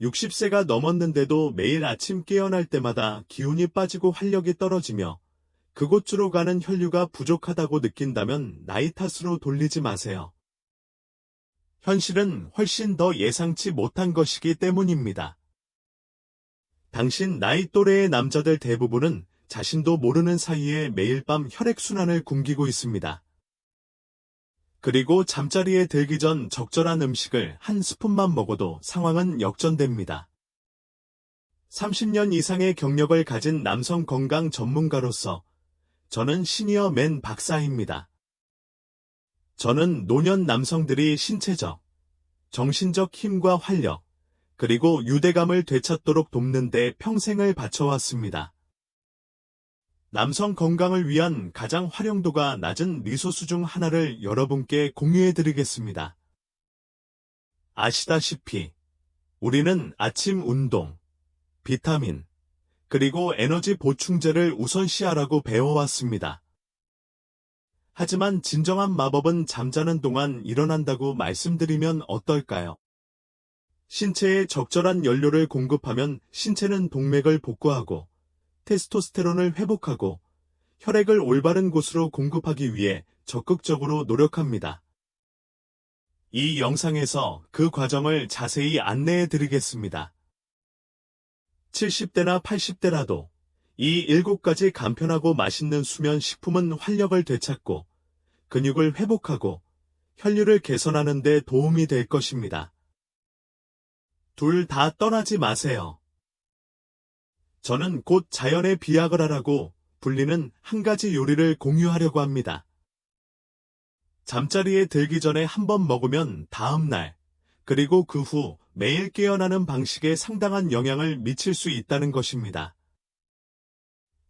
60세가 넘었는데도 매일 아침 깨어날 때마다 기운이 빠지고 활력이 떨어지며 그곳으로 가는 혈류가 부족하다고 느낀다면 나이 탓으로 돌리지 마세요. 현실은 훨씬 더 예상치 못한 것이기 때문입니다. 당신 나이 또래의 남자들 대부분은 자신도 모르는 사이에 매일 밤 혈액순환을 굶기고 있습니다. 그리고 잠자리에 들기 전 적절한 음식을 한 스푼만 먹어도 상황은 역전됩니다. 30년 이상의 경력을 가진 남성 건강 전문가로서 저는 시니어 맨 박사입니다. 저는 노년 남성들이 신체적, 정신적 힘과 활력, 그리고 유대감을 되찾도록 돕는 데 평생을 바쳐왔습니다. 남성 건강을 위한 가장 활용도가 낮은 리소스 중 하나를 여러분께 공유해드리겠습니다. 아시다시피 우리는 아침 운동, 비타민, 그리고 에너지 보충제를 우선시하라고 배워왔습니다. 하지만 진정한 마법은 잠자는 동안 일어난다고 말씀드리면 어떨까요? 신체에 적절한 연료를 공급하면 신체는 동맥을 복구하고 테스토스테론을 회복하고 혈액을 올바른 곳으로 공급하기 위해 적극적으로 노력합니다. 이 영상에서 그 과정을 자세히 안내해 드리겠습니다. 70대나 80대라도 이 7가지 간편하고 맛있는 수면 식품은 활력을 되찾고 근육을 회복하고 혈류를 개선하는 데 도움이 될 것입니다. 둘 다 떠나지 마세요. 저는 곧 자연의 비아그라라고 불리는 한 가지 요리를 공유하려고 합니다. 잠자리에 들기 전에 한 번 먹으면 다음 날, 그리고 그 후 매일 깨어나는 방식에 상당한 영향을 미칠 수 있다는 것입니다.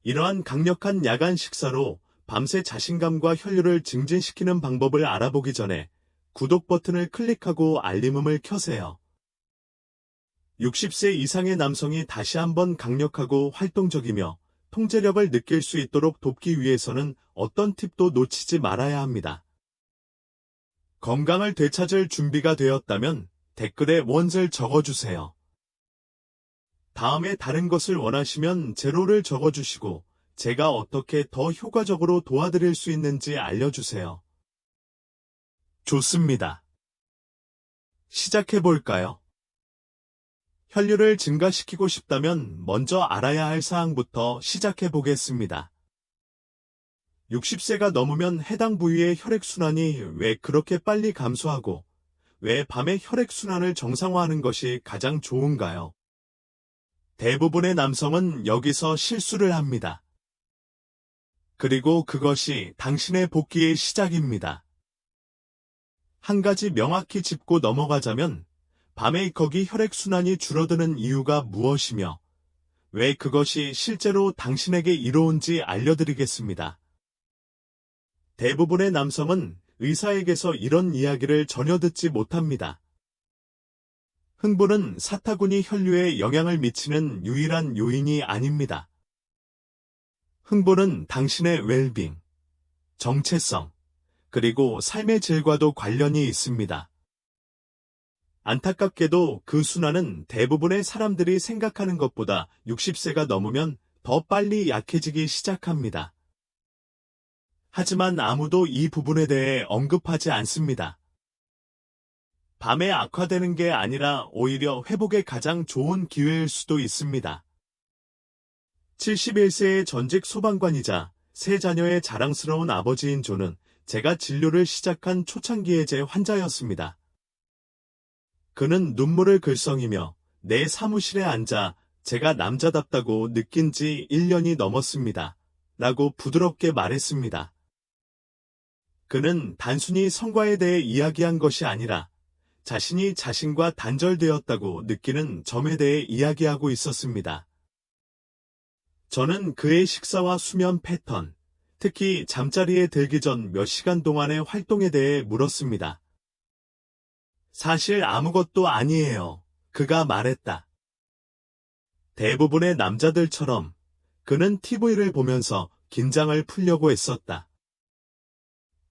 이러한 강력한 야간 식사로 밤새 자신감과 혈류를 증진시키는 방법을 알아보기 전에 구독 버튼을 클릭하고 알림음을 켜세요. 60세 이상의 남성이 다시 한번 강력하고 활동적이며 통제력을 느낄 수 있도록 돕기 위해서는 어떤 팁도 놓치지 말아야 합니다. 건강을 되찾을 준비가 되었다면 댓글에 원을 적어주세요. 다음에 다른 것을 원하시면 제로를 적어주시고 제가 어떻게 더 효과적으로 도와드릴 수 있는지 알려주세요. 좋습니다. 시작해볼까요? 혈류를 증가시키고 싶다면 먼저 알아야 할 사항부터 시작해보겠습니다. 60세가 넘으면 해당 부위의 혈액순환이 왜 그렇게 빨리 감소하고 왜 밤에 혈액순환을 정상화하는 것이 가장 좋은가요? 대부분의 남성은 여기서 실수를 합니다. 그리고 그것이 당신의 복귀의 시작입니다. 한 가지 명확히 짚고 넘어가자면 밤에 거기 혈액순환이 줄어드는 이유가 무엇이며 왜 그것이 실제로 당신에게 이로운지 알려드리겠습니다. 대부분의 남성은 의사에게서 이런 이야기를 전혀 듣지 못합니다. 흥분은 사타구니 혈류에 영향을 미치는 유일한 요인이 아닙니다. 흥분은 당신의 웰빙, 정체성, 그리고 삶의 질과도 관련이 있습니다. 안타깝게도 그 순환은 대부분의 사람들이 생각하는 것보다 60세가 넘으면 더 빨리 약해지기 시작합니다. 하지만 아무도 이 부분에 대해 언급하지 않습니다. 밤에 악화되는 게 아니라 오히려 회복의 가장 좋은 기회일 수도 있습니다. 71세의 전직 소방관이자 세 자녀의 자랑스러운 아버지인 존은 제가 진료를 시작한 초창기의 제 환자였습니다. 그는 눈물을 글썽이며 내 사무실에 앉아 제가 남자답다고 느낀 지 1년이 넘었습니다. 라고 부드럽게 말했습니다. 그는 단순히 성과에 대해 이야기한 것이 아니라 자신이 자신과 단절되었다고 느끼는 점에 대해 이야기하고 있었습니다. 저는 그의 식사와 수면 패턴, 특히 잠자리에 들기 전 몇 시간 동안의 활동에 대해 물었습니다. 사실 아무것도 아니에요. 그가 말했다. 대부분의 남자들처럼 그는 TV를 보면서 긴장을 풀려고 했었다.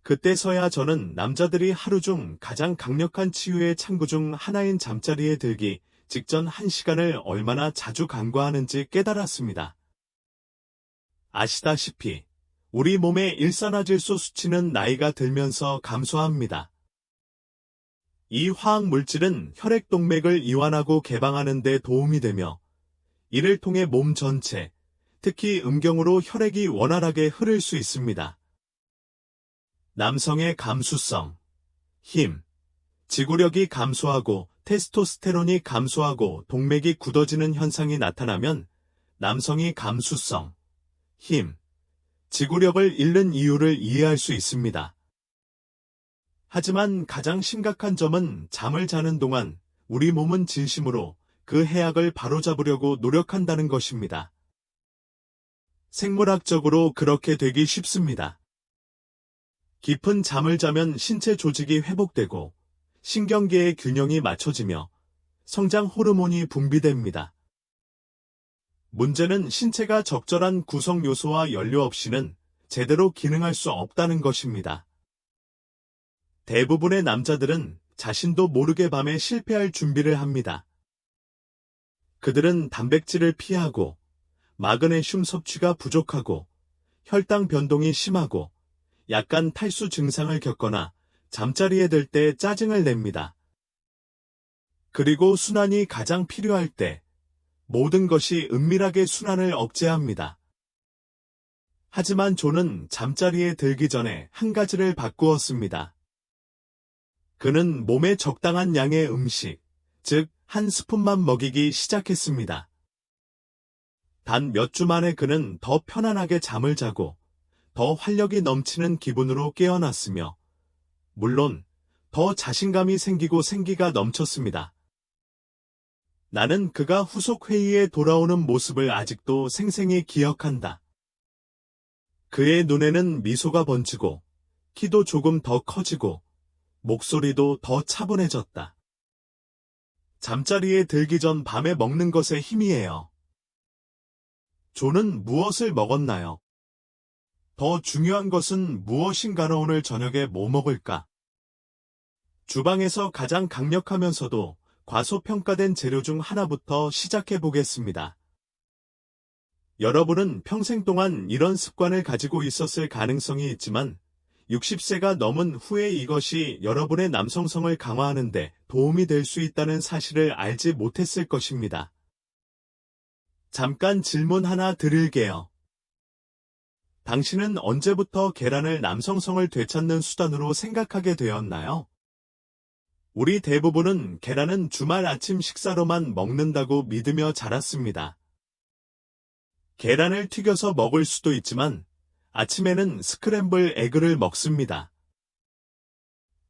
그때서야 저는 남자들이 하루 중 가장 강력한 치유의 창구 중 하나인 잠자리에 들기 직전 1시간을 얼마나 자주 간과하는지 깨달았습니다. 아시다시피 우리 몸의 일산화질소 수치는 나이가 들면서 감소합니다. 이 화학 물질은 혈액동맥을 이완하고 개방하는 데 도움이 되며 이를 통해 몸 전체, 특히 음경으로 혈액이 원활하게 흐를 수 있습니다. 남성의 감수성, 힘, 지구력이 감소하고 테스토스테론이 감소하고 동맥이 굳어지는 현상이 나타나면 남성이 감수성, 힘, 지구력을 잃는 이유를 이해할 수 있습니다. 하지만 가장 심각한 점은 잠을 자는 동안 우리 몸은 진심으로 그 해악을 바로잡으려고 노력한다는 것입니다. 생물학적으로 그렇게 되기 쉽습니다. 깊은 잠을 자면 신체 조직이 회복되고 신경계의 균형이 맞춰지며 성장 호르몬이 분비됩니다. 문제는 신체가 적절한 구성 요소와 연료 없이는 제대로 기능할 수 없다는 것입니다. 대부분의 남자들은 자신도 모르게 밤에 실패할 준비를 합니다. 그들은 단백질을 피하고 마그네슘 섭취가 부족하고 혈당 변동이 심하고 약간 탈수 증상을 겪거나 잠자리에 들 때 짜증을 냅니다. 그리고 순환이 가장 필요할 때 모든 것이 은밀하게 순환을 억제합니다. 하지만 존은 잠자리에 들기 전에 한 가지를 바꾸었습니다. 그는 몸에 적당한 양의 음식, 즉, 한 스푼만 먹이기 시작했습니다. 단 몇 주 만에 그는 더 편안하게 잠을 자고 더 활력이 넘치는 기분으로 깨어났으며, 물론 더 자신감이 생기고 생기가 넘쳤습니다. 나는 그가 후속 회의에 돌아오는 모습을 아직도 생생히 기억한다. 그의 눈에는 미소가 번지고, 키도 조금 더 커지고, 목소리도 더 차분해졌다. 잠자리에 들기 전 밤에 먹는 것에 힘이에요. 존은 무엇을 먹었나요? 더 중요한 것은 무엇인가로 오늘 저녁에 뭐 먹을까? 주방에서 가장 강력하면서도 과소평가된 재료 중 하나부터 시작해 보겠습니다. 여러분은 평생 동안 이런 습관을 가지고 있었을 가능성이 있지만 60세가 넘은 후에 이것이 여러분의 남성성을 강화하는 데 도움이 될 수 있다는 사실을 알지 못했을 것입니다. 잠깐 질문 하나 드릴게요. 당신은 언제부터 계란을 남성성을 되찾는 수단으로 생각하게 되었나요? 우리 대부분은 계란은 주말 아침 식사로만 먹는다고 믿으며 자랐습니다. 계란을 튀겨서 먹을 수도 있지만 아침에는 스크램블 에그를 먹습니다.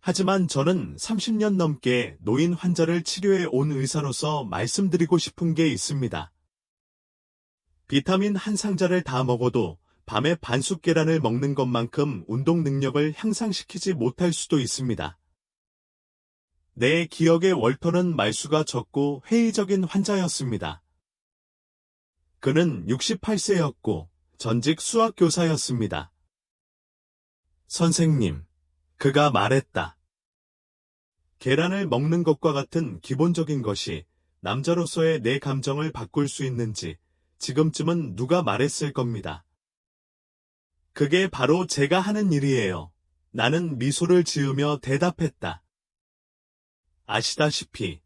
하지만 저는 30년 넘게 노인 환자를 치료해 온 의사로서 말씀드리고 싶은 게 있습니다. 비타민 한 상자를 다 먹어도 밤에 반숙 계란을 먹는 것만큼 운동 능력을 향상시키지 못할 수도 있습니다. 내 기억에 월터는 말수가 적고 회의적인 환자였습니다. 그는 68세였고 전직 수학교사였습니다. 선생님, 그가 말했다. 계란을 먹는 것과 같은 기본적인 것이 남자로서의 내 감정을 바꿀 수 있는지 지금쯤은 누가 말했을 겁니다. 그게 바로 제가 하는 일이에요. 나는 미소를 지으며 대답했다. 아시다시피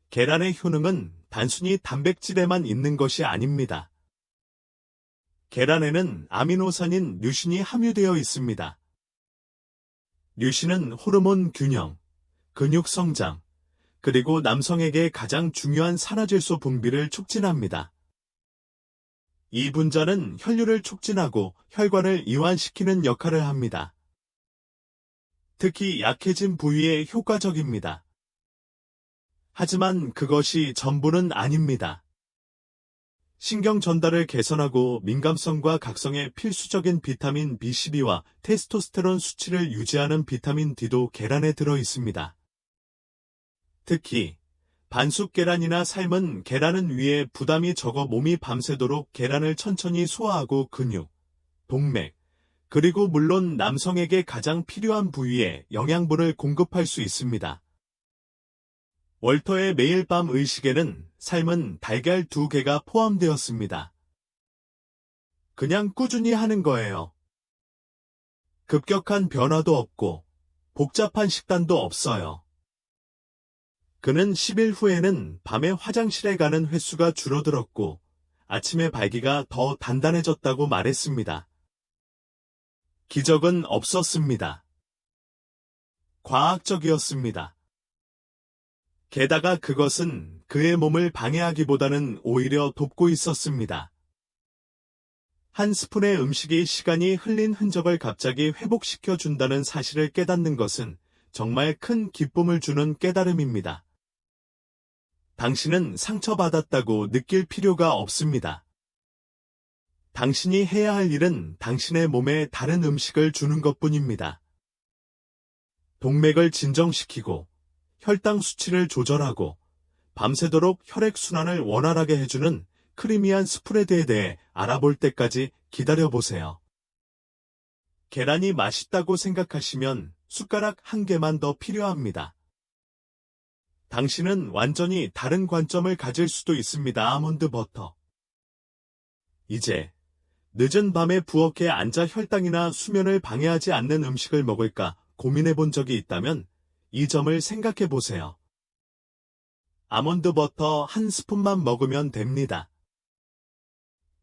계란의 효능은 단순히 단백질에만 있는 것이 아닙니다. 계란에는 아미노산인 류신이 함유되어 있습니다. 류신은 호르몬 균형, 근육 성장, 그리고 남성에게 가장 중요한 산화질소 분비를 촉진합니다. 이 분자는 혈류를 촉진하고 혈관을 이완시키는 역할을 합니다. 특히 약해진 부위에 효과적입니다. 하지만 그것이 전부는 아닙니다. 신경 전달을 개선하고 민감성과 각성에 필수적인 비타민 B12와 테스토스테론 수치를 유지하는 비타민 D도 계란에 들어 있습니다. 특히 반숙 계란이나 삶은 계란은 위에 부담이 적어 몸이 밤새도록 계란을 천천히 소화하고 근육, 동맥, 그리고 물론 남성에게 가장 필요한 부위에 영양분을 공급할 수 있습니다. 월터의 매일 밤 의식에는 삶은 달걀 2개가 포함되었습니다. 그냥 꾸준히 하는 거예요. 급격한 변화도 없고 복잡한 식단도 없어요. 그는 10일 후에는 밤에 화장실에 가는 횟수가 줄어들었고 아침에 발기가 더 단단해졌다고 말했습니다. 기적은 없었습니다. 과학적이었습니다. 게다가 그것은 그의 몸을 방해하기보다는 오히려 돕고 있었습니다. 한 스푼의 음식이 시간이 흘린 흔적을 갑자기 회복시켜 준다는 사실을 깨닫는 것은 정말 큰 기쁨을 주는 깨달음입니다. 당신은 상처받았다고 느낄 필요가 없습니다. 당신이 해야 할 일은 당신의 몸에 다른 음식을 주는 것뿐입니다. 동맥을 진정시키고 혈당 수치를 조절하고 밤새도록 혈액순환을 원활하게 해주는 크리미한 스프레드에 대해 알아볼 때까지 기다려보세요. 계란이 맛있다고 생각하시면 숟가락 1개만 더 필요합니다. 당신은 완전히 다른 관점을 가질 수도 있습니다. 아몬드 버터. 이제 늦은 밤에 부엌에 앉아 혈당이나 수면을 방해하지 않는 음식을 먹을까 고민해 본 적이 있다면 이 점을 생각해 보세요. 아몬드 버터 1스푼만 먹으면 됩니다.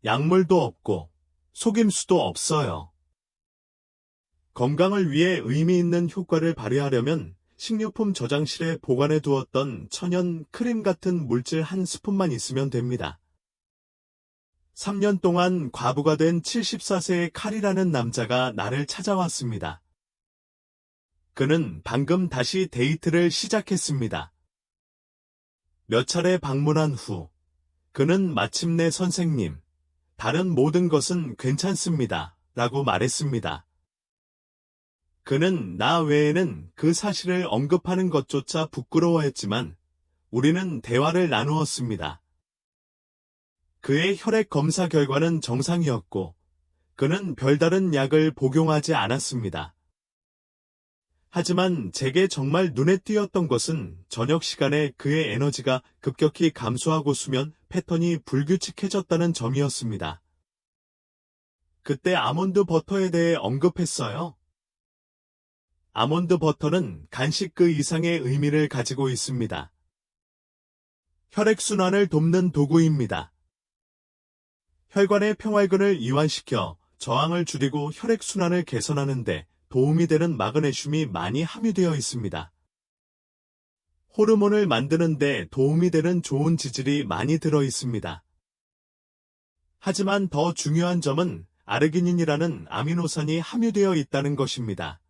약물도 없고 속임수도 없어요. 건강을 위해 의미 있는 효과를 발휘하려면 식료품 저장실에 보관해 두었던 천연 크림 같은 물질 1스푼만 있으면 됩니다. 3년 동안 과부가 된 74세의 칼이라는 남자가 나를 찾아왔습니다. 그는 방금 다시 데이트를 시작했습니다. 몇 차례 방문한 후 그는 마침내 선생님, 다른 모든 것은 괜찮습니다. 라고 말했습니다. 그는 나 외에는 그 사실을 언급하는 것조차 부끄러워했지만 우리는 대화를 나누었습니다. 그의 혈액 검사 결과는 정상이었고 그는 별다른 약을 복용하지 않았습니다. 하지만 제게 정말 눈에 띄었던 것은 저녁 시간에 그의 에너지가 급격히 감소하고 수면 패턴이 불규칙해졌다는 점이었습니다. 그때 아몬드 버터에 대해 언급했어요. 아몬드 버터는 간식 그 이상의 의미를 가지고 있습니다. 혈액순환을 돕는 도구입니다. 혈관의 평활근을 이완시켜 저항을 줄이고 혈액순환을 개선하는 데 도움이 되는 마그네슘이 많이 함유되어 있습니다. 호르몬을 만드는 데 도움이 되는 좋은 지질이 많이 들어 있습니다. 하지만 더 중요한 점은 아르기닌이라는 아미노산이 함유되어 있다는 것입니다.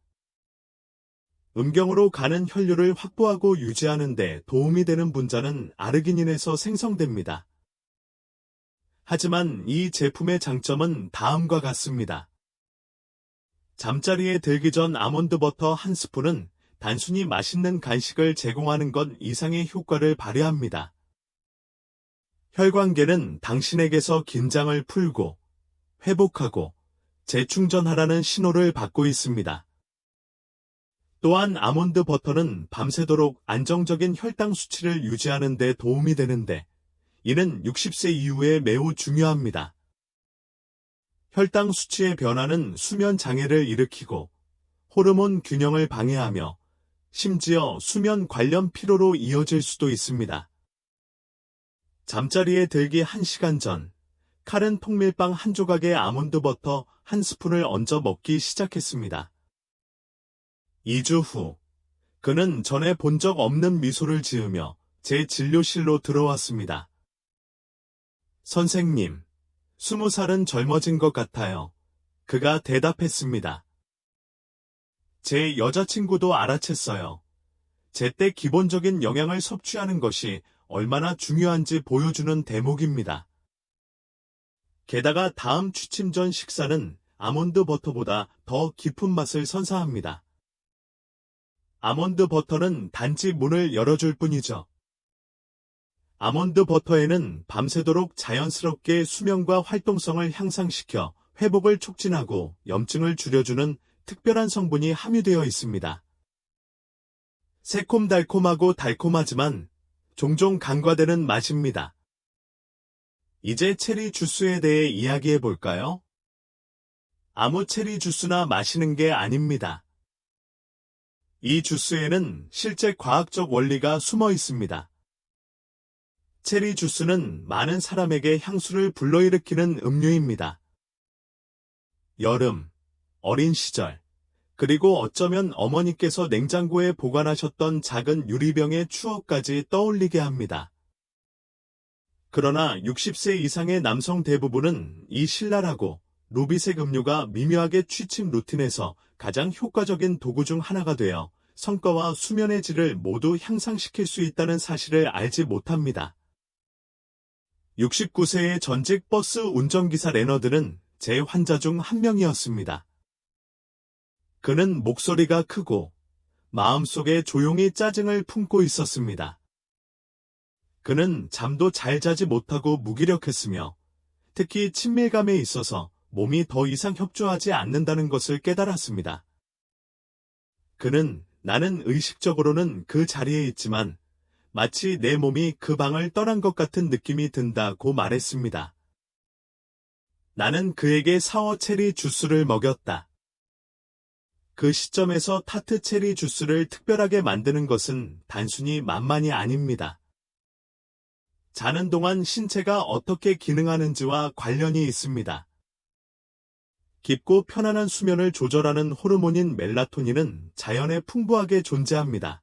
음경으로 가는 혈류를 확보하고 유지하는 데 도움이 되는 분자는 아르기닌에서 생성됩니다. 하지만 이 제품의 장점은 다음과 같습니다. 잠자리에 들기 전 아몬드 버터 1스푼은 단순히 맛있는 간식을 제공하는 것 이상의 효과를 발휘합니다. 혈관계는 당신에게서 긴장을 풀고 회복하고 재충전하라는 신호를 받고 있습니다. 또한 아몬드 버터는 밤새도록 안정적인 혈당 수치를 유지하는 데 도움이 되는데 이는 60세 이후에 매우 중요합니다. 혈당 수치의 변화는 수면 장애를 일으키고 호르몬 균형을 방해하며 심지어 수면 관련 피로로 이어질 수도 있습니다. 잠자리에 들기 1시간 전, 칼은 통밀빵 1조각에 아몬드 버터 1스푼을 얹어 먹기 시작했습니다. 2주 후, 그는 전에 본 적 없는 미소를 지으며 제 진료실로 들어왔습니다. 선생님, 20살은 젊어진 것 같아요. 그가 대답했습니다. 제 여자친구도 알아챘어요. 제때 기본적인 영양을 섭취하는 것이 얼마나 중요한지 보여주는 대목입니다. 게다가 다음 취침 전 식사는 아몬드 버터보다 더 깊은 맛을 선사합니다. 아몬드 버터는 단지 문을 열어줄 뿐이죠. 아몬드 버터에는 밤새도록 자연스럽게 수면과 활동성을 향상시켜 회복을 촉진하고 염증을 줄여주는 특별한 성분이 함유되어 있습니다. 새콤달콤하고 달콤하지만 종종 간과되는 맛입니다. 이제 체리 주스에 대해 이야기해 볼까요? 아무 체리 주스나 마시는 게 아닙니다. 이 주스에는 실제 과학적 원리가 숨어 있습니다. 체리 주스는 많은 사람에게 향수를 불러일으키는 음료입니다. 여름, 어린 시절, 그리고 어쩌면 어머니께서 냉장고에 보관하셨던 작은 유리병의 추억까지 떠올리게 합니다. 그러나 60세 이상의 남성 대부분은 이 신랄하고 루비색 음료가 미묘하게 취침 루틴에서 가장 효과적인 도구 중 하나가 되어 성과와 수면의 질을 모두 향상시킬 수 있다는 사실을 알지 못합니다. 69세의 전직 버스 운전기사 레너드는 제 환자 중 한 명이었습니다. 그는 목소리가 크고 마음속에 조용히 짜증을 품고 있었습니다. 그는 잠도 잘 자지 못하고 무기력했으며 특히 친밀감에 있어서 몸이 더 이상 협조하지 않는다는 것을 깨달았습니다. 그는 나는 의식적으로는 그 자리에 있지만 마치 내 몸이 그 방을 떠난 것 같은 느낌이 든다고 말했습니다. 나는 그에게 사워 체리 주스를 먹였다. 그 시점에서 타트 체리 주스를 특별하게 만드는 것은 단순히 만만이 아닙니다. 자는 동안 신체가 어떻게 기능하는지와 관련이 있습니다. 깊고 편안한 수면을 조절하는 호르몬인 멜라토닌은 자연에 풍부하게 존재합니다.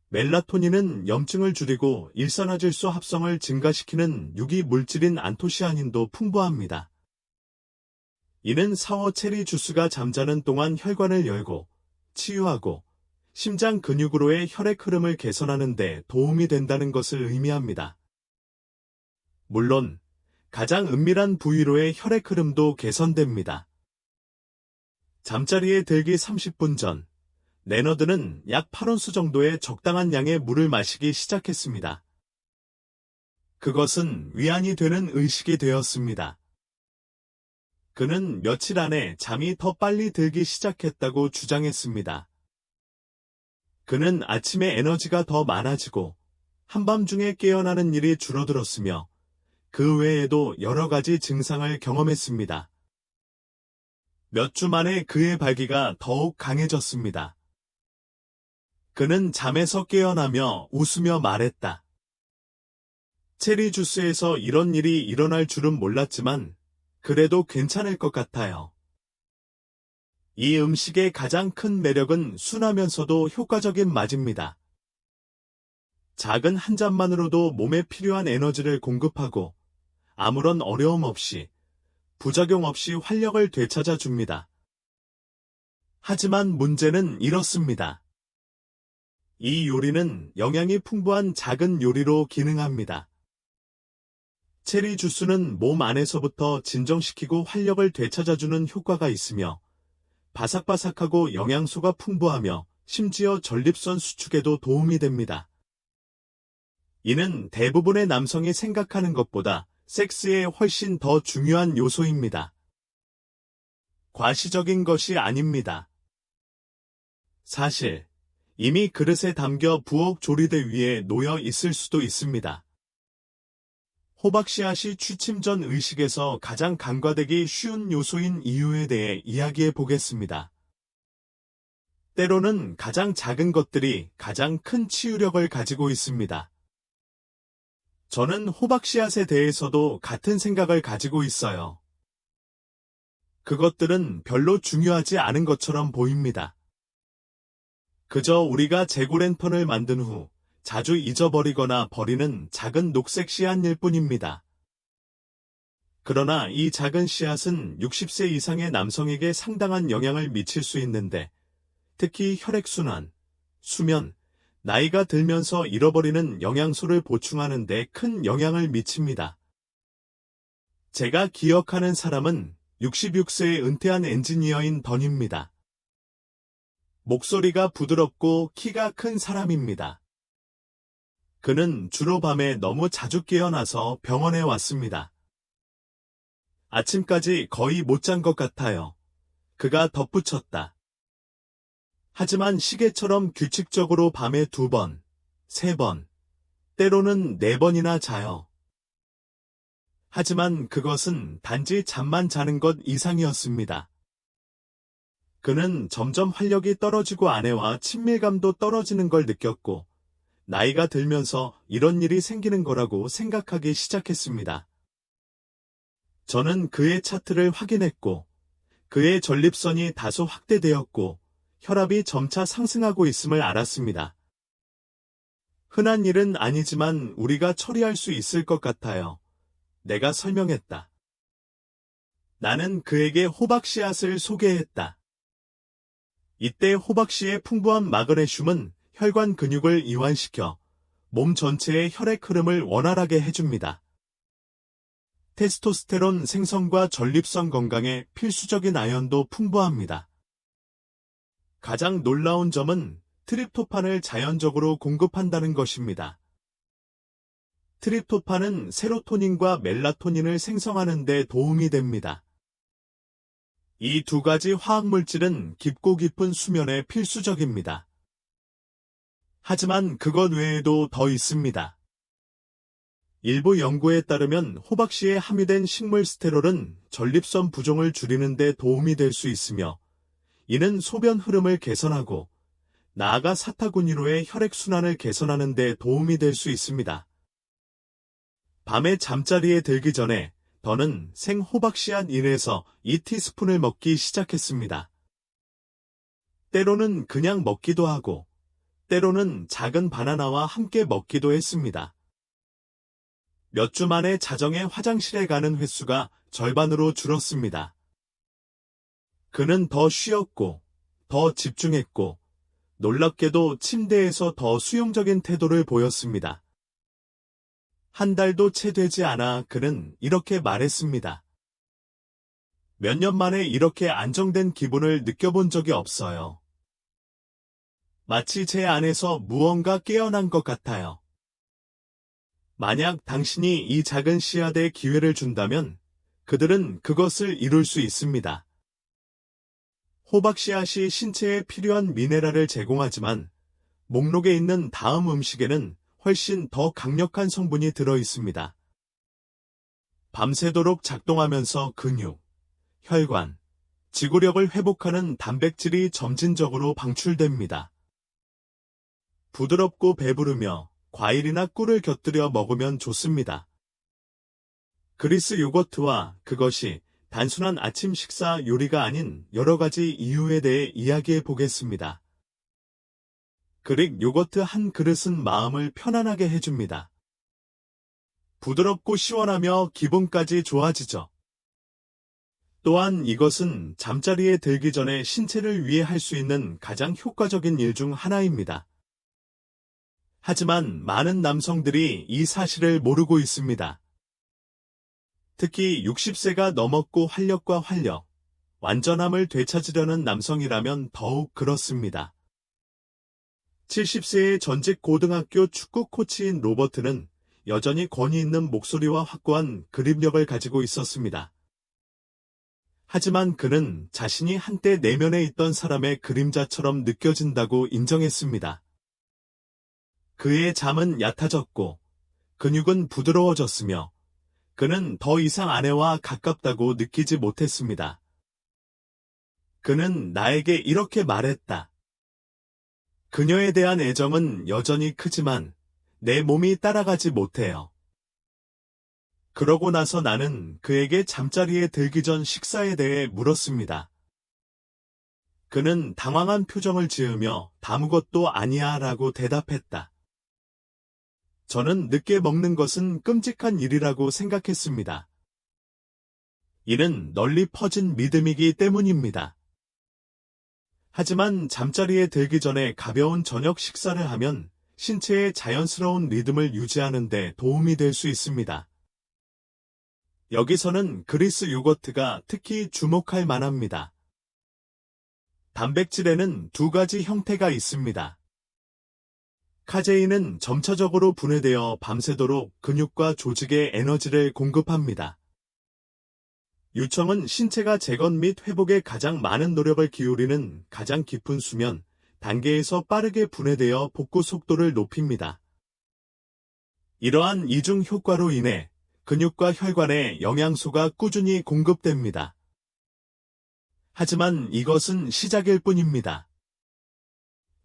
멜라토닌은 염증을 줄이고 일산화질소 합성을 증가시키는 유기 물질인 안토시아닌도 풍부합니다. 이는 사워 체리 주스가 잠자는 동안 혈관을 열고 치유하고 심장 근육으로의 혈액 흐름을 개선하는 데 도움이 된다는 것을 의미합니다. 물론 가장 은밀한 부위로의 혈액 흐름도 개선됩니다. 잠자리에 들기 30분 전, 레너드는 약 8온스 정도의 적당한 양의 물을 마시기 시작했습니다. 그것은 위안이 되는 의식이 되었습니다. 그는 며칠 안에 잠이 더 빨리 들기 시작했다고 주장했습니다. 그는 아침에 에너지가 더 많아지고 한밤중에 깨어나는 일이 줄어들었으며 그 외에도 여러 가지 증상을 경험했습니다. 몇 주 만에 그의 발기가 더욱 강해졌습니다. 그는 잠에서 깨어나며 웃으며 말했다. 체리 주스에서 이런 일이 일어날 줄은 몰랐지만 그래도 괜찮을 것 같아요. 이 음식의 가장 큰 매력은 순하면서도 효과적인 맛입니다. 작은 한 잔만으로도 몸에 필요한 에너지를 공급하고 아무런 어려움 없이, 부작용 없이 활력을 되찾아 줍니다. 하지만 문제는 이렇습니다. 이 요리는 영양이 풍부한 작은 요리로 기능합니다. 체리 주스는 몸 안에서부터 진정시키고 활력을 되찾아주는 효과가 있으며 바삭바삭하고 영양소가 풍부하며 심지어 전립선 수축에도 도움이 됩니다. 이는 대부분의 남성이 생각하는 것보다 섹스에 훨씬 더 중요한 요소입니다. 과시적인 것이 아닙니다. 사실 이미 그릇에 담겨 부엌 조리대 위에 놓여 있을 수도 있습니다. 호박씨앗이 취침 전 의식에서 가장 간과되기 쉬운 요소인 이유에 대해 이야기해 보겠습니다. 때로는 가장 작은 것들이 가장 큰 치유력을 가지고 있습니다. 저는 호박씨앗에 대해서도 같은 생각을 가지고 있어요. 그것들은 별로 중요하지 않은 것처럼 보입니다. 그저 우리가 재고랜턴을 만든 후 자주 잊어버리거나 버리는 작은 녹색 씨앗일 뿐입니다. 그러나 이 작은 씨앗은 60세 이상의 남성에게 상당한 영향을 미칠 수 있는데, 특히 혈액순환, 수면, 나이가 들면서 잃어버리는 영양소를 보충하는 데 큰 영향을 미칩니다. 제가 기억하는 사람은 66세에 은퇴한 엔지니어인 던입니다. 목소리가 부드럽고 키가 큰 사람입니다. 그는 주로 밤에 너무 자주 깨어나서 병원에 왔습니다. 아침까지 거의 못 잔 것 같아요. 그가 덧붙였다. 하지만 시계처럼 규칙적으로 밤에 2번, 3번, 때로는 4번이나 자요. 하지만 그것은 단지 잠만 자는 것 이상이었습니다. 그는 점점 활력이 떨어지고 아내와 친밀감도 떨어지는 걸 느꼈고, 나이가 들면서 이런 일이 생기는 거라고 생각하기 시작했습니다. 저는 그의 차트를 확인했고, 그의 전립선이 다소 확대되었고, 혈압이 점차 상승하고 있음을 알았습니다. 흔한 일은 아니지만 우리가 처리할 수 있을 것 같아요. 내가 설명했다. 나는 그에게 호박씨앗을 소개했다. 이때 호박씨의 풍부한 마그네슘은 혈관 근육을 이완시켜 몸 전체의 혈액 흐름을 원활하게 해줍니다. 테스토스테론 생성과 전립선 건강에 필수적인 아연도 풍부합니다. 가장 놀라운 점은 트립토판을 자연적으로 공급한다는 것입니다. 트립토판은 세로토닌과 멜라토닌을 생성하는 데 도움이 됩니다. 이 2가지 화학물질은 깊고 깊은 수면에 필수적입니다. 하지만 그것 외에도 더 있습니다. 일부 연구에 따르면 호박씨에 함유된 식물 스테롤은 전립선 부종을 줄이는 데 도움이 될 수 있으며, 이는 소변 흐름을 개선하고 나아가 사타구니로의 혈액순환을 개선하는 데 도움이 될 수 있습니다. 밤에 잠자리에 들기 전에 저는 생호박씨앗 1에서 2티스푼을 먹기 시작했습니다. 때로는 그냥 먹기도 하고, 때로는 작은 바나나와 함께 먹기도 했습니다. 몇 주 만에 자정에 화장실에 가는 횟수가 절반으로 줄었습니다. 그는 더 쉬었고, 더 집중했고, 놀랍게도 침대에서 더 수용적인 태도를 보였습니다. 한 달도 채 되지 않아 그는 이렇게 말했습니다. 몇 년 만에 이렇게 안정된 기분을 느껴본 적이 없어요. 마치 제 안에서 무언가 깨어난 것 같아요. 만약 당신이 이 작은 씨앗에 기회를 준다면 그들은 그것을 이룰 수 있습니다. 호박씨앗이 신체에 필요한 미네랄을 제공하지만 목록에 있는 다음 음식에는 훨씬 더 강력한 성분이 들어 있습니다. 밤새도록 작동하면서 근육, 혈관, 지구력을 회복하는 단백질이 점진적으로 방출됩니다. 부드럽고 배부르며 과일이나 꿀을 곁들여 먹으면 좋습니다. 그리스 요거트와 그것이 단순한 아침 식사 요리가 아닌 여러 가지 이유에 대해 이야기해 보겠습니다. 그릭 요거트 한 그릇은 마음을 편안하게 해줍니다. 부드럽고 시원하며 기분까지 좋아지죠. 또한 이것은 잠자리에 들기 전에 신체를 위해 할 수 있는 가장 효과적인 일 중 하나입니다. 하지만 많은 남성들이 이 사실을 모르고 있습니다. 특히 60세가 넘었고 활력과 활력, 완전함을 되찾으려는 남성이라면 더욱 그렇습니다. 70세의 전직 고등학교 축구 코치인 로버트는 여전히 권위 있는 목소리와 확고한 그립력을 가지고 있었습니다. 하지만 그는 자신이 한때 내면에 있던 사람의 그림자처럼 느껴진다고 인정했습니다. 그의 잠은 얕아졌고 근육은 부드러워졌으며 그는 더 이상 아내와 가깝다고 느끼지 못했습니다. 그는 나에게 이렇게 말했다. 그녀에 대한 애정은 여전히 크지만 내 몸이 따라가지 못해요. 그러고 나서 나는 그에게 잠자리에 들기 전 식사에 대해 물었습니다. 그는 당황한 표정을 지으며 아무것도 아니야 라고 대답했다. 저는 늦게 먹는 것은 끔찍한 일이라고 생각했습니다. 이는 널리 퍼진 믿음이기 때문입니다. 하지만 잠자리에 들기 전에 가벼운 저녁 식사를 하면 신체의 자연스러운 리듬을 유지하는 데 도움이 될 수 있습니다. 여기서는 그리스 요거트가 특히 주목할 만합니다. 단백질에는 2가지 형태가 있습니다. 카제인은 점차적으로 분해되어 밤새도록 근육과 조직에 에너지를 공급합니다. 유청은 신체가 재건 및 회복에 가장 많은 노력을 기울이는 가장 깊은 수면 단계에서 빠르게 분해되어 복구 속도를 높입니다. 이러한 이중 효과로 인해 근육과 혈관에 영양소가 꾸준히 공급됩니다. 하지만 이것은 시작일 뿐입니다.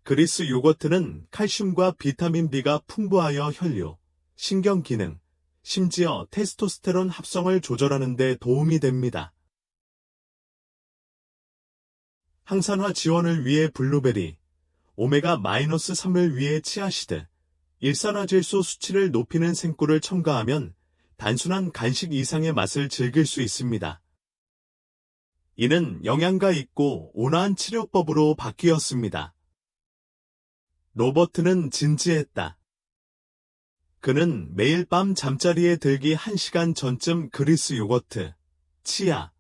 그리스 요거트는 칼슘과 비타민 B가 풍부하여 혈류, 신경 기능, 심지어 테스토스테론 합성을 조절하는 데 도움이 됩니다. 항산화 지원을 위해 블루베리, 오메가-3을 위해 치아시드, 일산화질소 수치를 높이는 생꿀을 첨가하면 단순한 간식 이상의 맛을 즐길 수 있습니다. 이는 영양가 있고 온화한 치료법으로 바뀌었습니다. 로버트는 진지했다. 그는 매일 밤 잠자리에 들기 1시간 전쯤 그리스 요거트, 치아,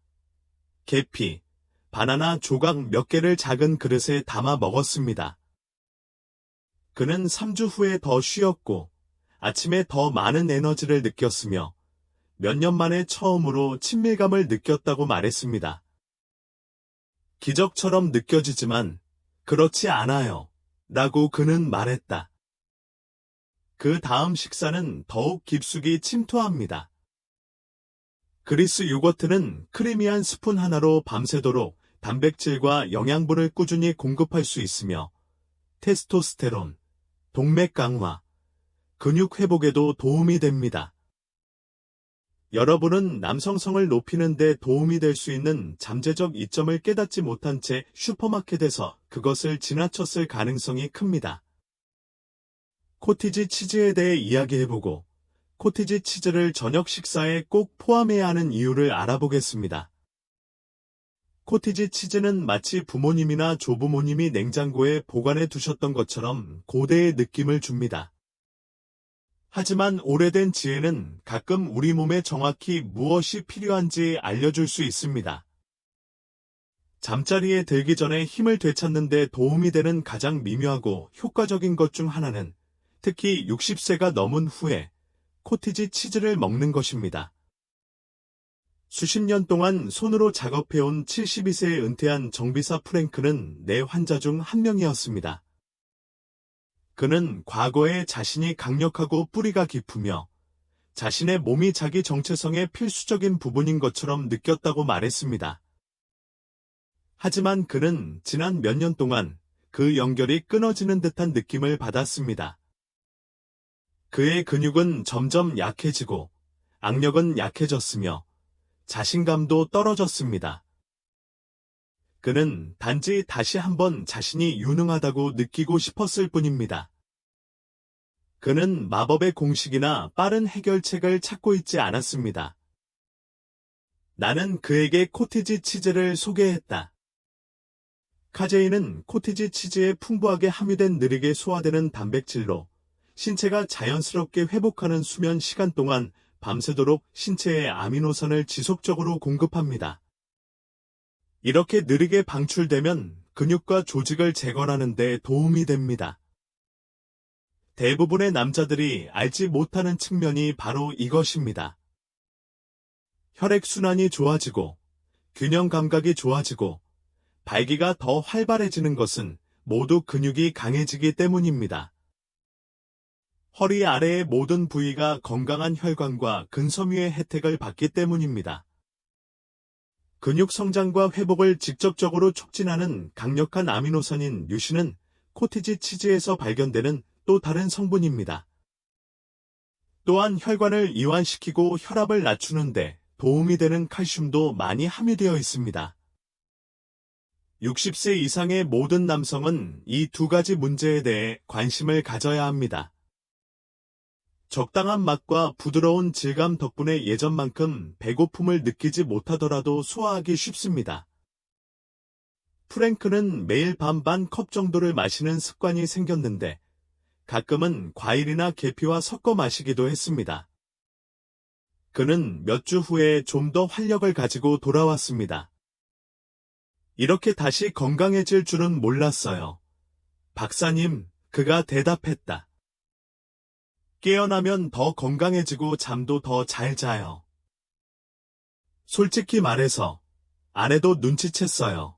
계피, 바나나 조각 몇 개를 작은 그릇에 담아 먹었습니다. 그는 3주 후에 더 쉬었고 아침에 더 많은 에너지를 느꼈으며 몇 년 만에 처음으로 친밀감을 느꼈다고 말했습니다. 기적처럼 느껴지지만 그렇지 않아요. 라고 그는 말했다. 그 다음 식사는 더욱 깊숙이 침투합니다. 그리스 요거트는 크리미한 스푼 하나로 밤새도록 단백질과 영양분을 꾸준히 공급할 수 있으며 테스토스테론, 동맥 강화, 근육 회복에도 도움이 됩니다. 여러분은 남성성을 높이는 데 도움이 될 수 있는 잠재적 이점을 깨닫지 못한 채 슈퍼마켓에서 그것을 지나쳤을 가능성이 큽니다. 코티지 치즈에 대해 이야기해보고 코티지 치즈를 저녁 식사에 꼭 포함해야 하는 이유를 알아보겠습니다. 코티지 치즈는 마치 부모님이나 조부모님이 냉장고에 보관해 두셨던 것처럼 고대의 느낌을 줍니다. 하지만 오래된 지혜는 가끔 우리 몸에 정확히 무엇이 필요한지 알려줄 수 있습니다. 잠자리에 들기 전에 힘을 되찾는 데 도움이 되는 가장 미묘하고 효과적인 것 중 하나는 특히 60세가 넘은 후에 코티지 치즈를 먹는 것입니다. 수십 년 동안 손으로 작업해온 72세에 은퇴한 정비사 프랭크는 내 환자 중 한 명이었습니다. 그는 과거에 자신이 강력하고 뿌리가 깊으며 자신의 몸이 자기 정체성의 필수적인 부분인 것처럼 느꼈다고 말했습니다. 하지만 그는 지난 몇 년 동안 그 연결이 끊어지는 듯한 느낌을 받았습니다. 그의 근육은 점점 약해지고 악력은 약해졌으며 자신감도 떨어졌습니다. 그는 단지 다시 한번 자신이 유능하다고 느끼고 싶었을 뿐입니다. 그는 마법의 공식이나 빠른 해결책을 찾고 있지 않았습니다. 나는 그에게 코티지 치즈를 소개했다. 카제인은 코티지 치즈에 풍부하게 함유된 느리게 소화되는 단백질로 신체가 자연스럽게 회복하는 수면 시간 동안 밤새도록 신체에 아미노산을 지속적으로 공급합니다. 이렇게 느리게 방출되면 근육과 조직을 재건하는 데 도움이 됩니다. 대부분의 남자들이 알지 못하는 측면이 바로 이것입니다. 혈액순환이 좋아지고 균형 감각이 좋아지고 발기가 더 활발해지는 것은 모두 근육이 강해지기 때문입니다. 허리 아래의 모든 부위가 건강한 혈관과 근섬유의 혜택을 받기 때문입니다. 근육 성장과 회복을 직접적으로 촉진하는 강력한 아미노산인 류신은 코티지 치즈에서 발견되는 또 다른 성분입니다. 또한 혈관을 이완시키고 혈압을 낮추는데 도움이 되는 칼슘도 많이 함유되어 있습니다. 60세 이상의 모든 남성은 이 두 가지 문제에 대해 관심을 가져야 합니다. 적당한 맛과 부드러운 질감 덕분에 예전만큼 배고픔을 느끼지 못하더라도 소화하기 쉽습니다. 프랭크는 매일 밤 반 컵 정도를 마시는 습관이 생겼는데 가끔은 과일이나 계피와 섞어 마시기도 했습니다. 그는 몇 주 후에 좀 더 활력을 가지고 돌아왔습니다. 이렇게 다시 건강해질 줄은 몰랐어요. 박사님, 그가 대답했다. 깨어나면 더 건강해지고 잠도 더 잘 자요. 솔직히 말해서 아내도 눈치챘어요.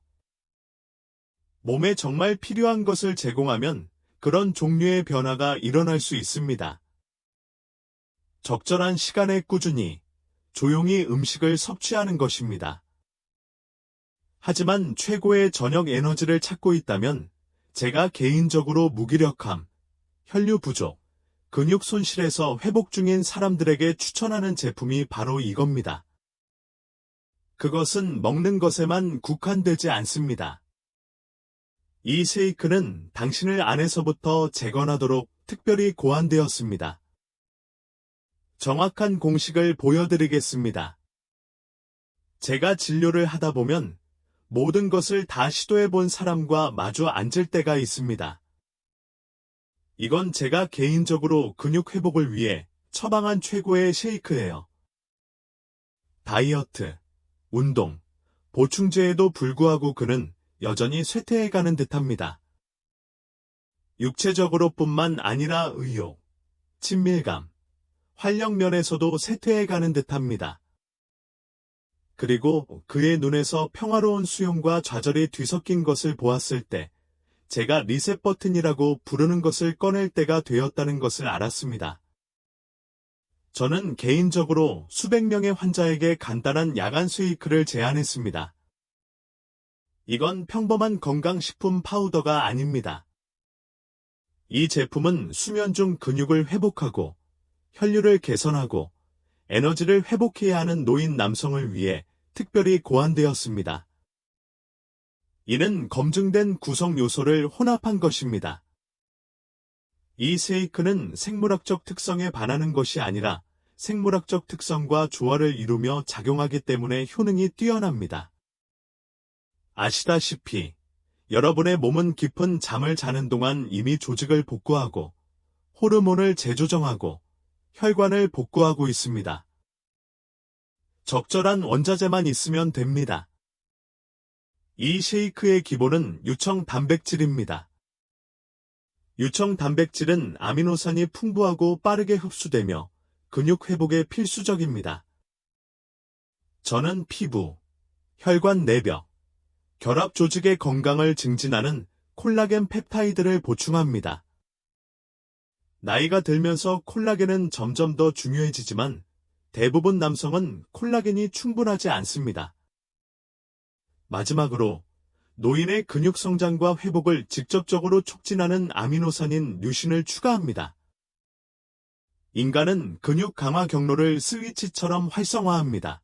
몸에 정말 필요한 것을 제공하면 그런 종류의 변화가 일어날 수 있습니다. 적절한 시간에 꾸준히, 조용히 음식을 섭취하는 것입니다. 하지만 최고의 저녁 에너지를 찾고 있다면 제가 개인적으로 무기력함, 혈류 부족, 근육 손실에서 회복 중인 사람들에게 추천하는 제품이 바로 이겁니다. 그것은 먹는 것에만 국한되지 않습니다. 이 쉐이크는 당신을 안에서부터 재건하도록 특별히 고안되었습니다. 정확한 공식을 보여드리겠습니다. 제가 진료를 하다 보면 모든 것을 다 시도해본 사람과 마주 앉을 때가 있습니다. 이건 제가 개인적으로 근육 회복을 위해 처방한 최고의 쉐이크예요. 다이어트, 운동, 보충제에도 불구하고 그는 여전히 쇠퇴해가는 듯합니다. 육체적으로뿐만 아니라 의욕, 친밀감, 활력 면에서도 쇠퇴해가는 듯합니다. 그리고 그의 눈에서 평화로운 수용과 좌절이 뒤섞인 것을 보았을 때 제가 리셋 버튼이라고 부르는 것을 꺼낼 때가 되었다는 것을 알았습니다. 저는 개인적으로 수백 명의 환자에게 간단한 야간 쉐이크를 제안했습니다. 이건 평범한 건강식품 파우더가 아닙니다. 이 제품은 수면 중 근육을 회복하고 혈류를 개선하고 에너지를 회복해야 하는 노인 남성을 위해 특별히 고안되었습니다. 이는 검증된 구성 요소를 혼합한 것입니다. 이 쉐이크는 생물학적 특성에 반하는 것이 아니라 생물학적 특성과 조화를 이루며 작용하기 때문에 효능이 뛰어납니다. 아시다시피 여러분의 몸은 깊은 잠을 자는 동안 이미 조직을 복구하고 호르몬을 재조정하고 혈관을 복구하고 있습니다. 적절한 원자재만 있으면 됩니다. 이 쉐이크의 기본은 유청 단백질입니다. 유청 단백질은 아미노산이 풍부하고 빠르게 흡수되며 근육 회복에 필수적입니다. 저는 피부, 혈관 내벽, 결합 조직의 건강을 증진하는 콜라겐 펩타이드를 보충합니다. 나이가 들면서 콜라겐은 점점 더 중요해지지만 대부분 남성은 콜라겐이 충분하지 않습니다. 마지막으로 노인의 근육 성장과 회복을 직접적으로 촉진하는 아미노산인 류신을 추가합니다. 인간은 근육 강화 경로를 스위치처럼 활성화합니다.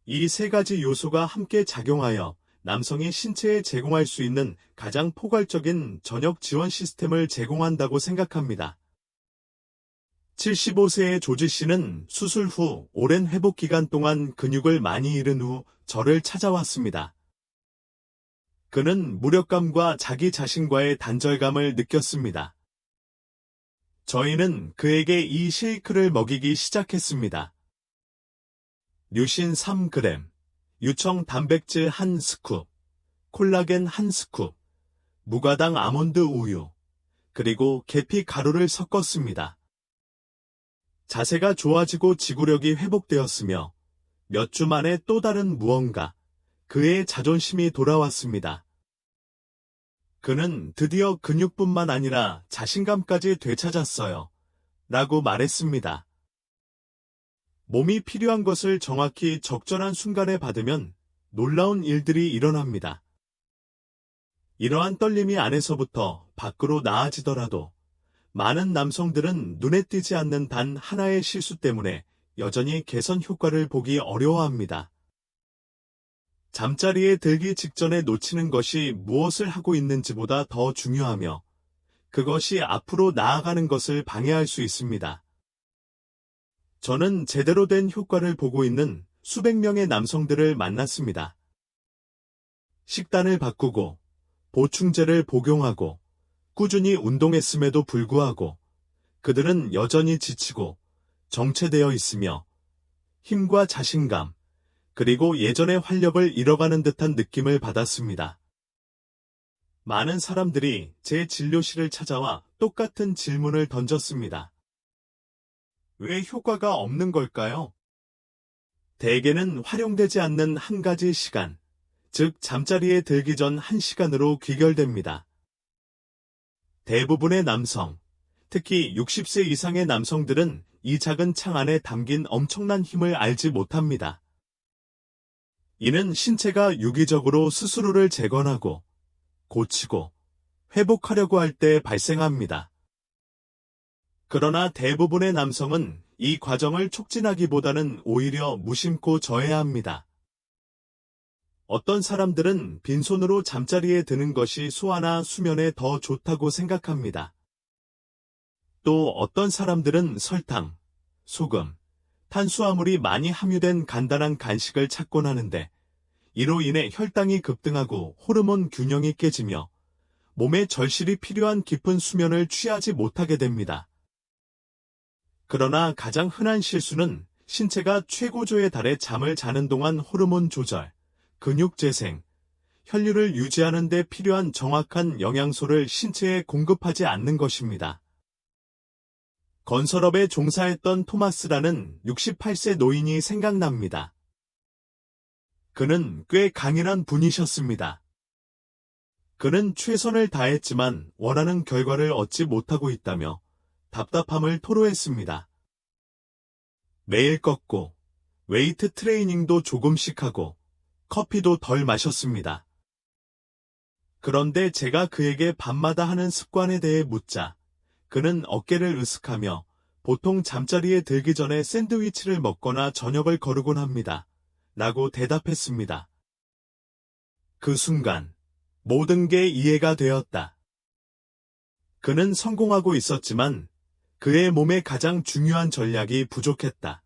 이 세 가지 요소가 함께 작용하여 남성이 신체에 제공할 수 있는 가장 포괄적인 저녁 지원 시스템을 제공한다고 생각합니다. 75세의 조지 씨는 수술 후 오랜 회복 기간 동안 근육을 많이 잃은 후 저를 찾아왔습니다. 그는 무력감과 자기 자신과의 단절감을 느꼈습니다. 저희는 그에게 이 쉐이크를 먹이기 시작했습니다. 류신 3g, 유청 단백질 1스쿱, 콜라겐 1스쿱, 무가당 아몬드 우유, 그리고 계피 가루를 섞었습니다. 자세가 좋아지고 지구력이 회복되었으며 몇 주 만에 또 다른 무언가, 그의 자존심이 돌아왔습니다. 그는 드디어 근육뿐만 아니라 자신감까지 되찾았어요. 라고 말했습니다. 몸이 필요한 것을 정확히 적절한 순간에 받으면 놀라운 일들이 일어납니다. 이러한 떨림이 안에서부터 밖으로 나아지더라도 많은 남성들은 눈에 띄지 않는 단 하나의 실수 때문에 여전히 개선 효과를 보기 어려워합니다. 잠자리에 들기 직전에 놓치는 것이 무엇을 하고 있는지보다 더 중요하며 그것이 앞으로 나아가는 것을 방해할 수 있습니다. 저는 제대로 된 효과를 보고 있는 수백 명의 남성들을 만났습니다. 식단을 바꾸고 보충제를 복용하고 꾸준히 운동했음에도 불구하고 그들은 여전히 지치고 정체되어 있으며 힘과 자신감, 그리고 예전의 활력을 잃어가는 듯한 느낌을 받았습니다. 많은 사람들이 제 진료실을 찾아와 똑같은 질문을 던졌습니다. 왜 효과가 없는 걸까요? 대개는 활용되지 않는 한 가지 시간, 즉 잠자리에 들기 전 1시간으로 귀결됩니다. 대부분의 남성, 특히 60세 이상의 남성들은 이 작은 창 안에 담긴 엄청난 힘을 알지 못합니다. 이는 신체가 유기적으로 스스로를 재건하고 고치고 회복하려고 할 때 발생합니다. 그러나 대부분의 남성은 이 과정을 촉진하기보다는 오히려 무심코 저해합니다. 어떤 사람들은 빈손으로 잠자리에 드는 것이 소화나 수면에 더 좋다고 생각합니다. 또 어떤 사람들은 설탕, 소금, 탄수화물이 많이 함유된 간단한 간식을 찾곤 하는데 이로 인해 혈당이 급등하고 호르몬 균형이 깨지며 몸에 절실히 필요한 깊은 수면을 취하지 못하게 됩니다. 그러나 가장 흔한 실수는 신체가 최고조에 달해 잠을 자는 동안 호르몬 조절, 근육 재생, 혈류를 유지하는 데 필요한 정확한 영양소를 신체에 공급하지 않는 것입니다. 건설업에 종사했던 토마스라는 68세 노인이 생각납니다. 그는 꽤 강인한 분이셨습니다. 그는 최선을 다했지만 원하는 결과를 얻지 못하고 있다며 답답함을 토로했습니다. 매일 걷고 웨이트 트레이닝도 조금씩 하고 커피도 덜 마셨습니다. 그런데 제가 그에게 밤마다 하는 습관에 대해 묻자 그는 어깨를 으쓱하며 보통 잠자리에 들기 전에 샌드위치를 먹거나 저녁을 거르곤 합니다. 라고 대답했습니다. 그 순간 모든 게 이해가 되었다. 그는 성공하고 있었지만 그의 몸에 가장 중요한 전략이 부족했다.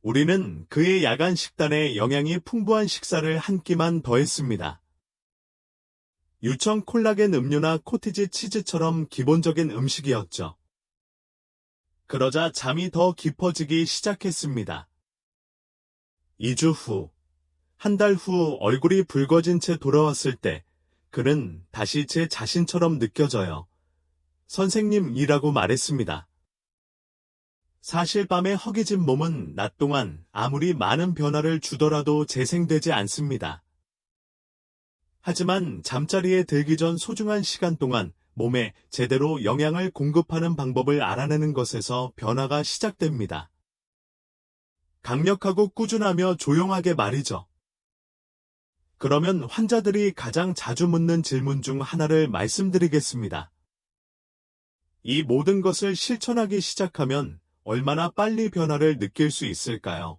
우리는 그의 야간 식단에 영양이 풍부한 식사를 한 끼만 더했습니다. 유청 콜라겐 음료나 코티지 치즈처럼 기본적인 음식이었죠. 그러자 잠이 더 깊어지기 시작했습니다. 2주 후, 한 달 후 얼굴이 붉어진 채 돌아왔을 때 그는 다시 제 자신처럼 느껴져요. 선생님이라고 말했습니다. 사실 밤에 허기진 몸은 낮 동안 아무리 많은 변화를 주더라도 재생되지 않습니다. 하지만 잠자리에 들기 전 소중한 시간 동안 몸에 제대로 영양을 공급하는 방법을 알아내는 것에서 변화가 시작됩니다. 강력하고 꾸준하며 조용하게 말이죠. 그러면 환자들이 가장 자주 묻는 질문 중 하나를 말씀드리겠습니다. 이 모든 것을 실천하기 시작하면 얼마나 빨리 변화를 느낄 수 있을까요?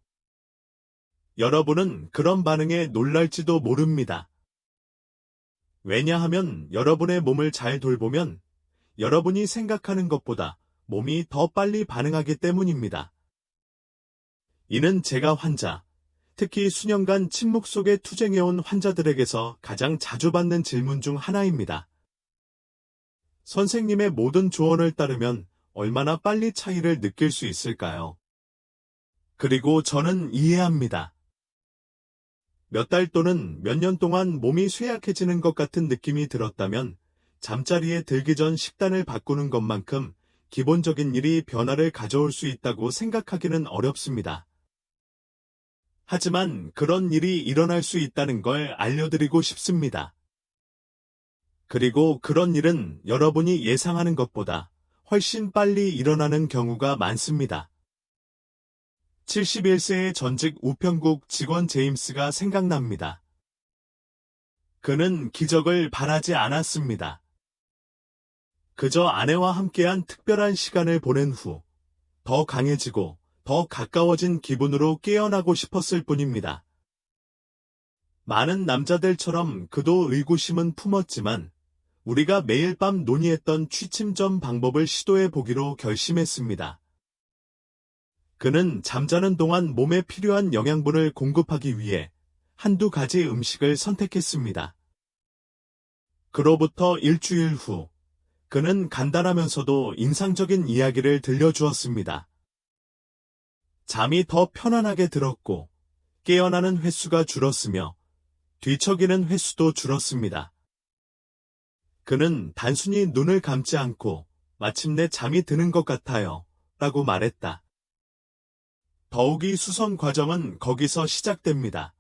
여러분은 그런 반응에 놀랄지도 모릅니다. 왜냐하면 여러분의 몸을 잘 돌보면 여러분이 생각하는 것보다 몸이 더 빨리 반응하기 때문입니다. 이는 제가 환자, 특히 수년간 침묵 속에 투쟁해온 환자들에게서 가장 자주 받는 질문 중 하나입니다. 선생님의 모든 조언을 따르면 얼마나 빨리 차이를 느낄 수 있을까요? 그리고 저는 이해합니다. 몇 달 또는 몇 년 동안 몸이 쇠약해지는 것 같은 느낌이 들었다면 잠자리에 들기 전 식단을 바꾸는 것만큼 기본적인 일이 변화를 가져올 수 있다고 생각하기는 어렵습니다. 하지만 그런 일이 일어날 수 있다는 걸 알려드리고 싶습니다. 그리고 그런 일은 여러분이 예상하는 것보다 훨씬 빨리 일어나는 경우가 많습니다. 71세의 전직 우편국 직원 제임스가 생각납니다. 그는 기적을 바라지 않았습니다. 그저 아내와 함께한 특별한 시간을 보낸 후 더 강해지고 더 가까워진 기분으로 깨어나고 싶었을 뿐입니다. 많은 남자들처럼 그도 의구심은 품었지만 우리가 매일 밤 논의했던 취침 전 방법을 시도해 보기로 결심했습니다. 그는 잠자는 동안 몸에 필요한 영양분을 공급하기 위해 한두 가지 음식을 선택했습니다. 그로부터 일주일 후, 그는 간단하면서도 인상적인 이야기를 들려주었습니다. 잠이 더 편안하게 들었고, 깨어나는 횟수가 줄었으며, 뒤척이는 횟수도 줄었습니다. 그는 단순히 눈을 감지 않고, 마침내 잠이 드는 것 같아요, 라고 말했다. 더욱이 수선 과정은 거기서 시작됩니다.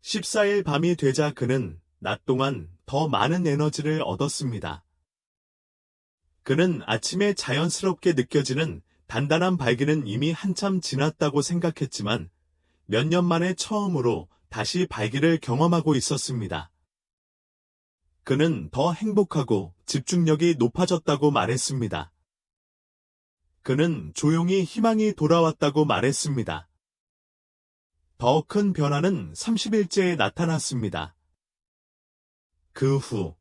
14일 밤이 되자 그는 낮 동안 더 많은 에너지를 얻었습니다. 그는 아침에 자연스럽게 느껴지는 단단한 발기는 이미 한참 지났다고 생각했지만 몇 년 만에 처음으로 다시 발기를 경험하고 있었습니다. 그는 더 행복하고 집중력이 높아졌다고 말했습니다. 그는 조용히 희망이 돌아왔다고 말했습니다. 더 큰 변화는 30일째에 나타났습니다. 그 후,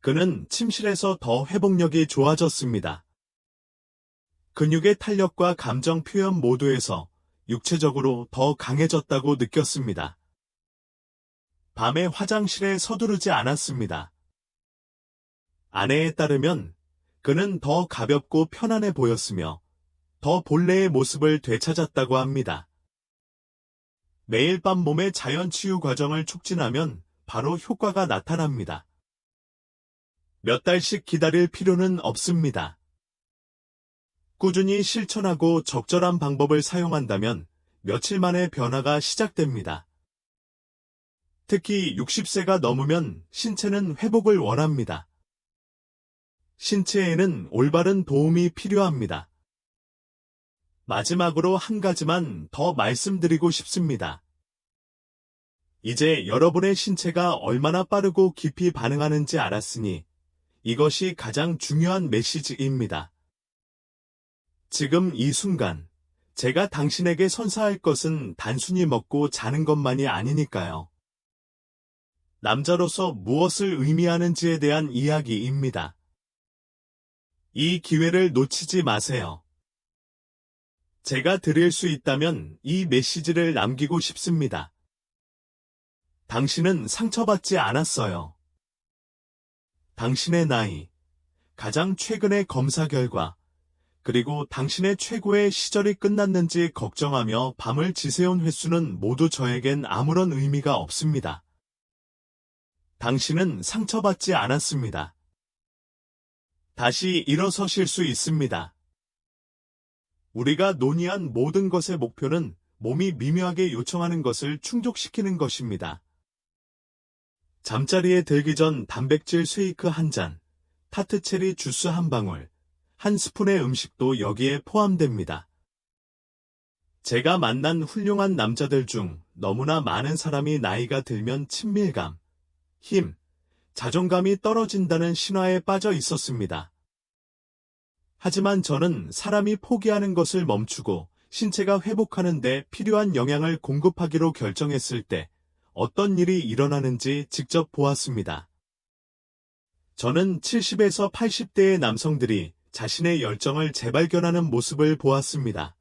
그는 침실에서 더 회복력이 좋아졌습니다. 근육의 탄력과 감정 표현 모두에서 육체적으로 더 강해졌다고 느꼈습니다. 밤에 화장실에 서두르지 않았습니다. 아내에 따르면 그는 더 가볍고 편안해 보였으며 더 본래의 모습을 되찾았다고 합니다. 매일 밤 몸의 자연 치유 과정을 촉진하면 바로 효과가 나타납니다. 몇 달씩 기다릴 필요는 없습니다. 꾸준히 실천하고 적절한 방법을 사용한다면 며칠 만에 변화가 시작됩니다. 특히 60세가 넘으면 신체는 회복을 원합니다. 신체에는 올바른 도움이 필요합니다. 마지막으로 한 가지만 더 말씀드리고 싶습니다. 이제 여러분의 신체가 얼마나 빠르고 깊이 반응하는지 알았으니 이것이 가장 중요한 메시지입니다. 지금 이 순간 제가 당신에게 선사할 것은 단순히 먹고 자는 것만이 아니니까요. 남자로서 무엇을 의미하는지에 대한 이야기입니다. 이 기회를 놓치지 마세요. 제가 드릴 수 있다면 이 메시지를 남기고 싶습니다. 당신은 상처받지 않았어요. 당신의 나이, 가장 최근의 검사 결과, 그리고 당신의 최고의 시절이 끝났는지 걱정하며 밤을 지새운 횟수는 모두 저에겐 아무런 의미가 없습니다. 당신은 상처받지 않았습니다. 다시 일어서실 수 있습니다. 우리가 논의한 모든 것의 목표는 몸이 미묘하게 요청하는 것을 충족시키는 것입니다. 잠자리에 들기 전 단백질 쉐이크 한 잔, 타트 체리 주스 한 방울, 한 스푼의 음식도 여기에 포함됩니다. 제가 만난 훌륭한 남자들 중 너무나 많은 사람이 나이가 들면 친밀감, 힘, 자존감이 떨어진다는 신화에 빠져 있었습니다. 하지만 저는 사람이 포기하는 것을 멈추고 신체가 회복하는 데 필요한 영양을 공급하기로 결정했을 때 어떤 일이 일어나는지 직접 보았습니다. 저는 70에서 80대의 남성들이 자신의 열정을 재발견하는 모습을 보았습니다.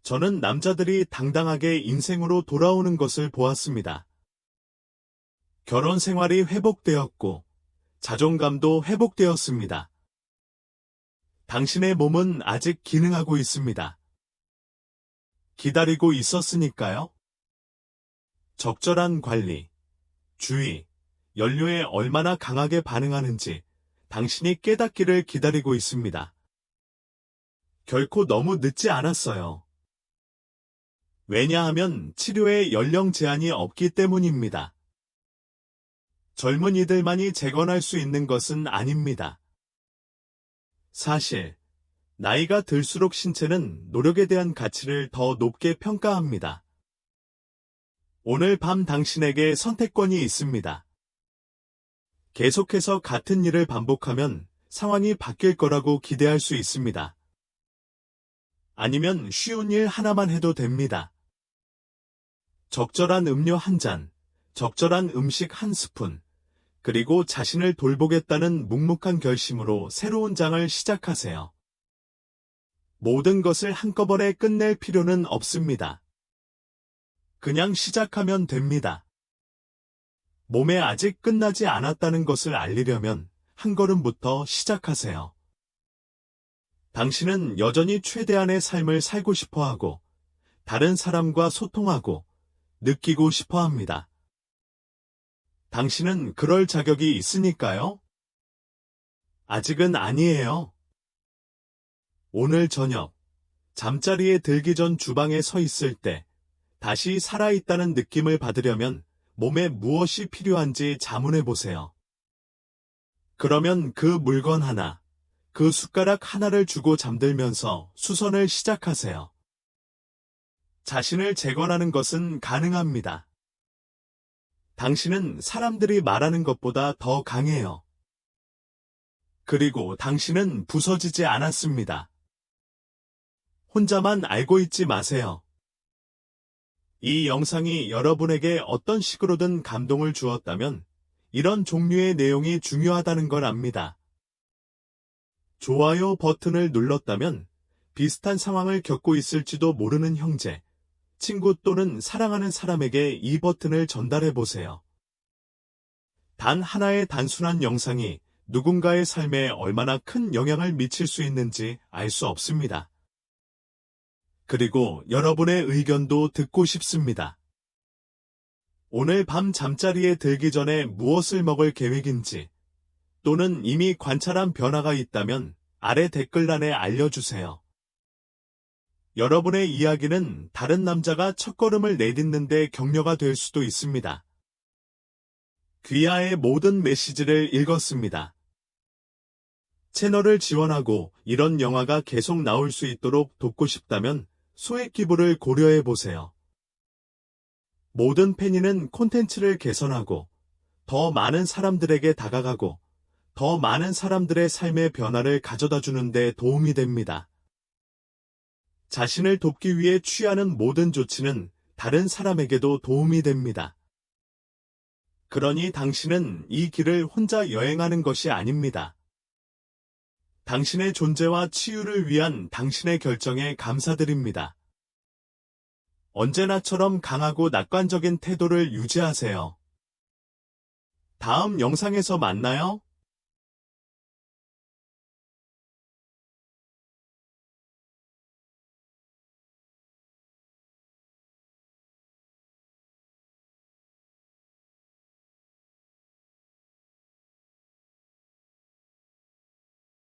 저는 남자들이 당당하게 인생으로 돌아오는 것을 보았습니다. 결혼 생활이 회복되었고 자존감도 회복되었습니다. 당신의 몸은 아직 기능하고 있습니다. 기다리고 있었으니까요. 적절한 관리, 주의, 연료에 얼마나 강하게 반응하는지 당신이 깨닫기를 기다리고 있습니다. 결코 너무 늦지 않았어요. 왜냐하면 치료에 연령 제한이 없기 때문입니다. 젊은이들만이 재건할 수 있는 것은 아닙니다. 사실, 나이가 들수록 신체는 노력에 대한 가치를 더 높게 평가합니다. 오늘 밤 당신에게 선택권이 있습니다. 계속해서 같은 일을 반복하면 상황이 바뀔 거라고 기대할 수 있습니다. 아니면 쉬운 일 하나만 해도 됩니다. 적절한 음료 한 잔, 적절한 음식 한 스푼, 그리고 자신을 돌보겠다는 묵묵한 결심으로 새로운 장을 시작하세요. 모든 것을 한꺼번에 끝낼 필요는 없습니다. 그냥 시작하면 됩니다. 몸에 아직 끝나지 않았다는 것을 알리려면 한 걸음부터 시작하세요. 당신은 여전히 최대한의 삶을 살고 싶어 하고, 다른 사람과 소통하고, 느끼고 싶어 합니다. 당신은 그럴 자격이 있으니까요? 아직은 아니에요. 오늘 저녁, 잠자리에 들기 전 주방에 서 있을 때 다시 살아있다는 느낌을 받으려면 몸에 무엇이 필요한지 자문해 보세요. 그러면 그 물건 하나, 그 숟가락 하나를 주고 잠들면서 수선을 시작하세요. 자신을 재건하는 것은 가능합니다. 당신은 사람들이 말하는 것보다 더 강해요. 그리고 당신은 부서지지 않았습니다. 혼자만 알고 있지 마세요. 이 영상이 여러분에게 어떤 식으로든 감동을 주었다면 이런 종류의 내용이 중요하다는 걸 압니다. 좋아요 버튼을 눌렀다면 비슷한 상황을 겪고 있을지도 모르는 형제, 친구 또는 사랑하는 사람에게 이 버튼을 전달해 보세요. 단 하나의 단순한 영상이 누군가의 삶에 얼마나 큰 영향을 미칠 수 있는지 알 수 없습니다. 그리고 여러분의 의견도 듣고 싶습니다. 오늘 밤 잠자리에 들기 전에 무엇을 먹을 계획인지, 또는 이미 관찰한 변화가 있다면 아래 댓글란에 알려주세요. 여러분의 이야기는 다른 남자가 첫걸음을 내딛는데 격려가 될 수도 있습니다. 귀하의 모든 메시지를 읽었습니다. 채널을 지원하고 이런 영화가 계속 나올 수 있도록 돕고 싶다면 소액 기부를 고려해 보세요. 모든 팬이는 콘텐츠를 개선하고 더 많은 사람들에게 다가가고 더 많은 사람들의 삶의 변화를 가져다 주는 데 도움이 됩니다. 자신을 돕기 위해 취하는 모든 조치는 다른 사람에게도 도움이 됩니다. 그러니 당신은 이 길을 혼자 여행하는 것이 아닙니다. 당신의 존재와 치유를 위한 당신의 결정에 감사드립니다. 언제나처럼 강하고 낙관적인 태도를 유지하세요. 다음 영상에서 만나요.